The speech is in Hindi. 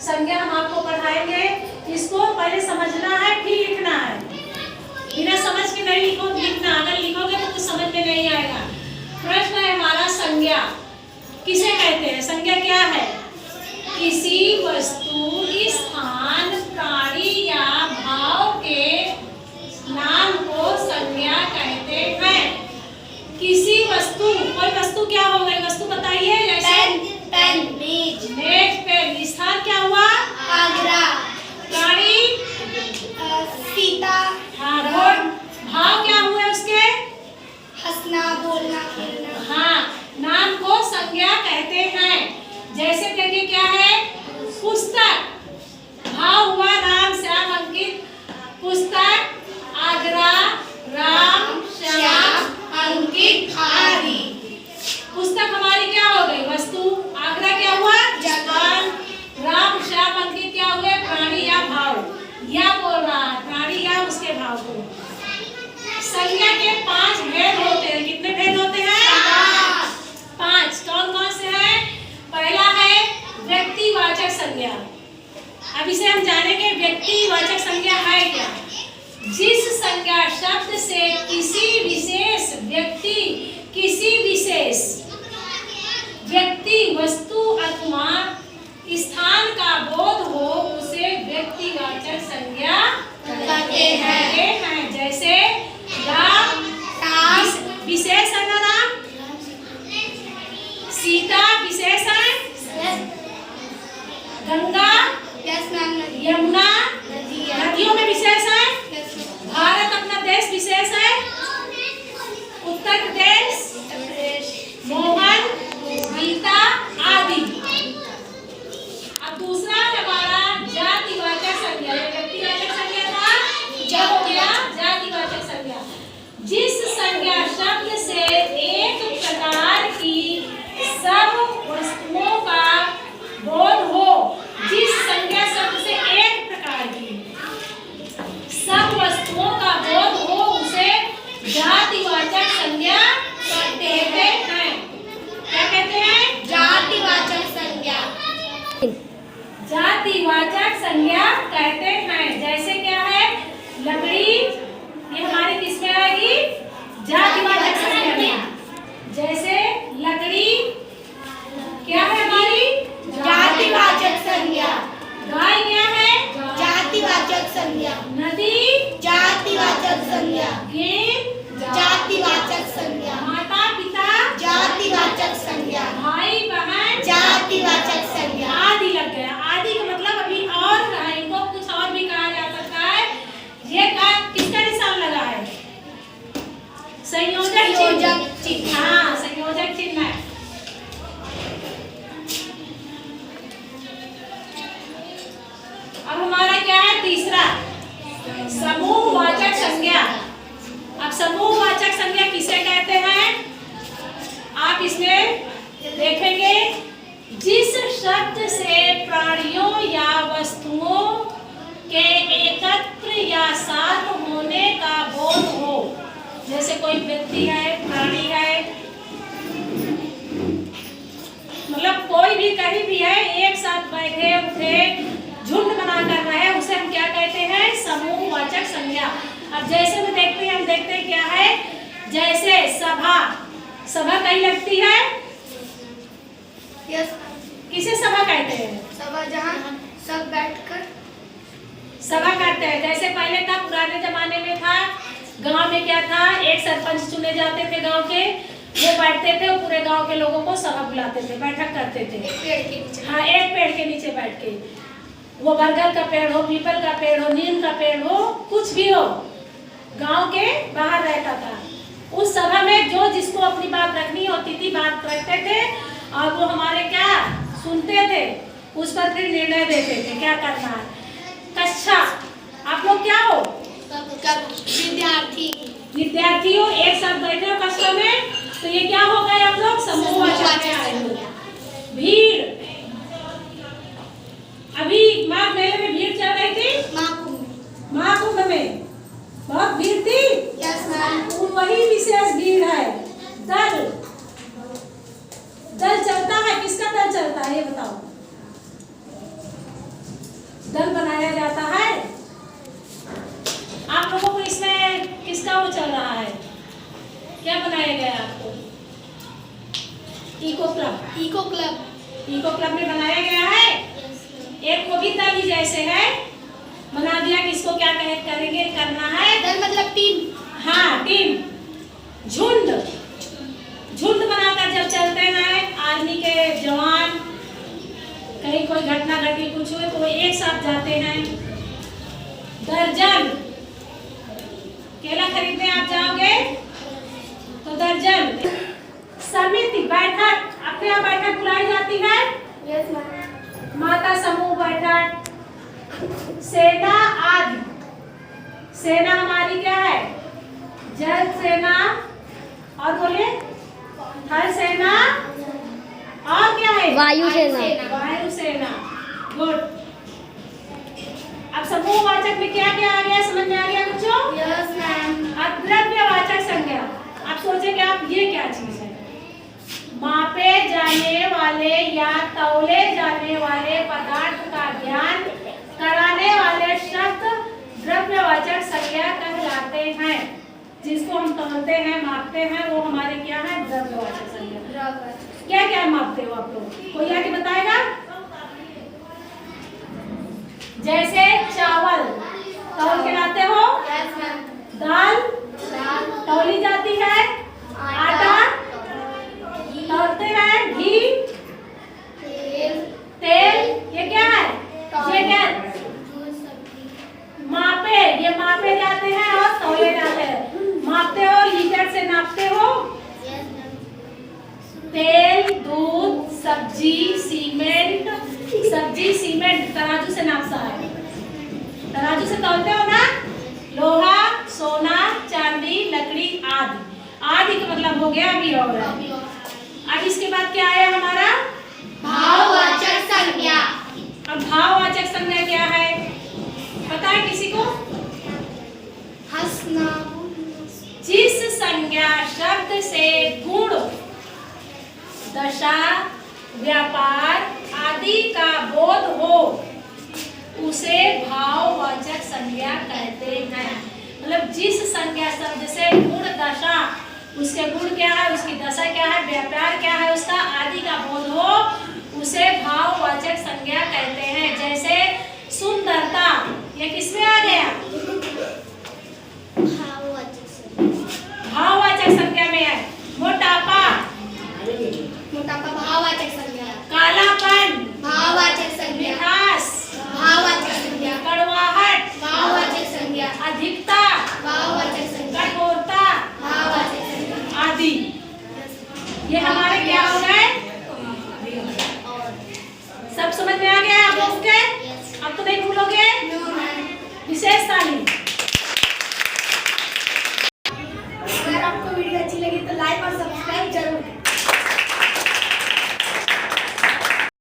संज्ञा हम आपको पढ़ाएंगे। इसको पहले समझना है फिर लिखना है। बिना समझ के नहीं लिखना, अगर लिखोगे तो कुछ समझ में नहीं आएगा। प्रश्न है हमारा, संज्ञा किसे कहते हैं? संज्ञा क्या है? किसी वस्तु, स्थान, प्राणी या भाव के नाम को संज्ञा कहते हैं। किसी वस्तु, कोई वस्तु क्या हो गई? वस्तु बताइए। पेन, मेज, पेन। स्थान क्या हुआ? आगरा। प्राणी सीता। हाँ, रोड। भाव क्या हुए उसके? हंसना, बोलना, खेलना। हाँ, नाम को संज्ञा कहते हैं। जैसे देखिए क्या है? पुस्तक। भाव हुआ राम, श्याम, अंकित। पुस्तक, आगरा, राम, श्याम, अंकित आदि। पुस्तक हमारी क्या हो गई? वस्तु। आगरा क्या हुआ? स्थान। राम, श्याम, अंकित क्या हुए? प्राणी या भाव। या बोल रहा है प्राणी या उसके भाव को। संज्ञा के 5 भेद होते हैं। कितने भेद होते हैं? 5। कौन कौन से हैं? पहला है व्यक्तिवाचक संज्ञा। अब इसे हम जानेंगे व्यक्तिवाचक संज्ञा है क्या। जिस संज्ञा शब्द से किसी विशेष व्यक्ति, किसी विशेष व्यक्ति, वस्तु अथवा स्थान का बोध हो उसे व्यक्तिवाचक संज्ञा कहते हैं। जैसे राम, विशेष है ना राम। सीता विशेष है। गंगा, यमुना नदियों में विशेष है। भारत अपना देश विशेष है। उत्तर प्रदेश, मोहन, गीता आदि। अब दूसरा हमारा जातिवाचक संज्ञा। व्यक्तिवाचक संज्ञा था, जब हो गया जातिवाचक संज्ञा। जिस संज्ञा शब्द से एक प्रकार की सब वस्तुओं का बोध हो, जिस संज्ञा शब्द से एक प्रकार की सब वस्तुओं का बोध हो उसे जातिवाचक संज्ञा कहते हैं। क्या कहते हैं? जातिवाचक संज्ञा। जातिवाचक संज्ञा कहते हैं। जैसे क्या है? लकड़ी, ये हमारी किसमें आएगी? जातिवाचक संज्ञा में। जैसे लकड़ी क्या है हमारी? जातिवाचक संज्ञा। गाय क्या है? जातिवाचक संज्ञा। नदी, जातिवाचक संज्ञा। गेंद, जातिवाचक संज्ञा। माता पिता, जातिवाचक संज्ञा। भाई बहन, जातिवाचक संज्ञा। आदि लग गया। आदि का मतलब अभी और है, इनको कुछ और भी कहा जा सकता है। ये का किसका निशान लगा है? संयोजक चिन्ह। हाँ, संयोजक चिन्ह है। अब हमारा क्या है? तीसरा समूहवाचक संज्ञा। अब समूहवाचक संज्ञा किसे कहते हैं? आप इसमें देखेंगे जिस शब्द से प्राणियों या वस्तुओं के एकत्र या साथ होने का बोध हो। जैसे कोई व्यक्ति है, प्राणी है, मतलब कोई भी कहीं भी है, एक साथ बैठे उठे झुंड बनाकर रहे, उसे हम क्या कहते हैं? समूहवाचक संज्ञा। अब जैसे में देखते हैं, हम देखते हैं क्या है? जैसे सभा, सभा कहीं लगती है। यस। किसे सभा कहते हैं? सभा जहाँ सब बैठकर सभा करते हैं। जैसे पहले था, पुराने जमाने में था, गांव में क्या था? एक सरपंच चुने जाते थे गांव के, वो बैठते थे और पूरे गांव के लोगों को सभा बुलाते थे, बैठक करते थे। एक पेड़ के नीचे। हाँ, एक पेड़ के नीचे बैठ के, वो बरगद का पेड़ हो, पीपल का पेड़ हो, नीम का पेड़ हो, कुछ भी हो, गांव के बाहर रहता था। उस सभा में जो जिसको अपनी बात रखनी होती थी बात रखते थे और वो हमारे क्या सुनते थे, उस पर फिर निर्णय देते थे क्या करना है। कक्षा, आप लोग क्या हो? विद्यार्थी। विद्यार्थी हो, एक साथ बैठे हो कक्षा में, तो ये क्या हो गए आप लोग? समूहवाचक में आए हो। भीड़, अभी माघ मेले में भीड़ चल रही थी। महाकुंभ में बहुत भीड़ थी। वही विशेष भीड़ है। दल, दल चलता है, किसका दल चलता है ये बताओ? Club? Eco club. Eco club में बनाया गया है। एक कविता भी जैसे है बना दिया कि इसको क्या करेंगे करना है। दल मतलब टीम। हाँ, टीम, झुंड। झुंड बनाकर जब चलते हैं आर्मी के जवान, कहीं कोई घटना घटी कुछ हुए तो एक साथ जाते हैं। दर्जन, केला खरीदने आप जाओगे तो दर्जन। समिति, बैठक, अपने यहाँ बैठक बुलाई जाती है। Yes ma'am. माता समूह बैठक। सेना आदि, सेना हमारी क्या है? जल सेना, और बोले थल सेना, और क्या है? वायु सेना। वायु सेना। गुड। अब समूहवाचक में क्या क्या आ गया, समझ में आ गया बच्चों? Yes ma'am. अब द्रव्यवाचक संज्ञा, आप सोचेंगे आप ये क्या चीज है? मापे जाने वाले या तौले जाने वाले पदार्थ का ज्ञान कराने वाले शब्द द्रव्यवाचक संज्ञा कहलाते हैं। जिसको हम तौलते हैं, मापते हैं, वो हमारे क्या है? द्रव्यवाचक संज्ञा। क्या क्या मापते हो आप लोग? कोई आके बताएगा? जैसे चावल तौल के लाते हो, यस मैम। दाल दाल। तौली जाती है, आटा तौलते हैं, घी, तेल, ये क्या है? ये क्या? मापे, ये मापे जाते हैं और तौले जाते हैं। मापते हो, लीटर से नापते हो। तेल, दूध, सब्जी, सीमेंट, सब्जी सीमेंट तराजू से नापता है। तराजू से तौलते हो ना। लोहा, सोना, चांदी, लकड़ी आदि। आदि का मतलब हो गया अभी और। अब इसके बाद क्या आया हमारा? भाववाचक संज्ञा। अब भाववाचक संज्ञा क्या है पता है किसी को? हंसना। जिस संज्ञा शब्द से गुण, दशा, व्यापार आदि का बोध हो उसे भाववाचक संज्ञा कहते हैं। मतलब जिस संज्ञा शब्द से गुण, दशा, उसके गुण क्या है, उसकी दशा क्या है, व्यापार क्या है उसका, आदि का बोध हो उसे भाववाचक संज्ञा कहते हैं। जैसे सुंदरता, ये किसमें आ गया? भाववाचक संज्ञा में है। मोटापा, मोटापा भाववाचक संज्ञा। कालापन, भाववाचक संज्ञा। मिठास, भाववाचक संज्ञा। कड़वाहट, भाववाचक संज्ञा। अधिकता, भाववाचक संज्ञा। कठोरता भाववाचक संज्ञा। आदि। ये हमारे क्या हो गए? सब समझ में आ गया आप लोगों के? अब तो नहीं भूलोगे। No ma'am. विशेषता नहीं।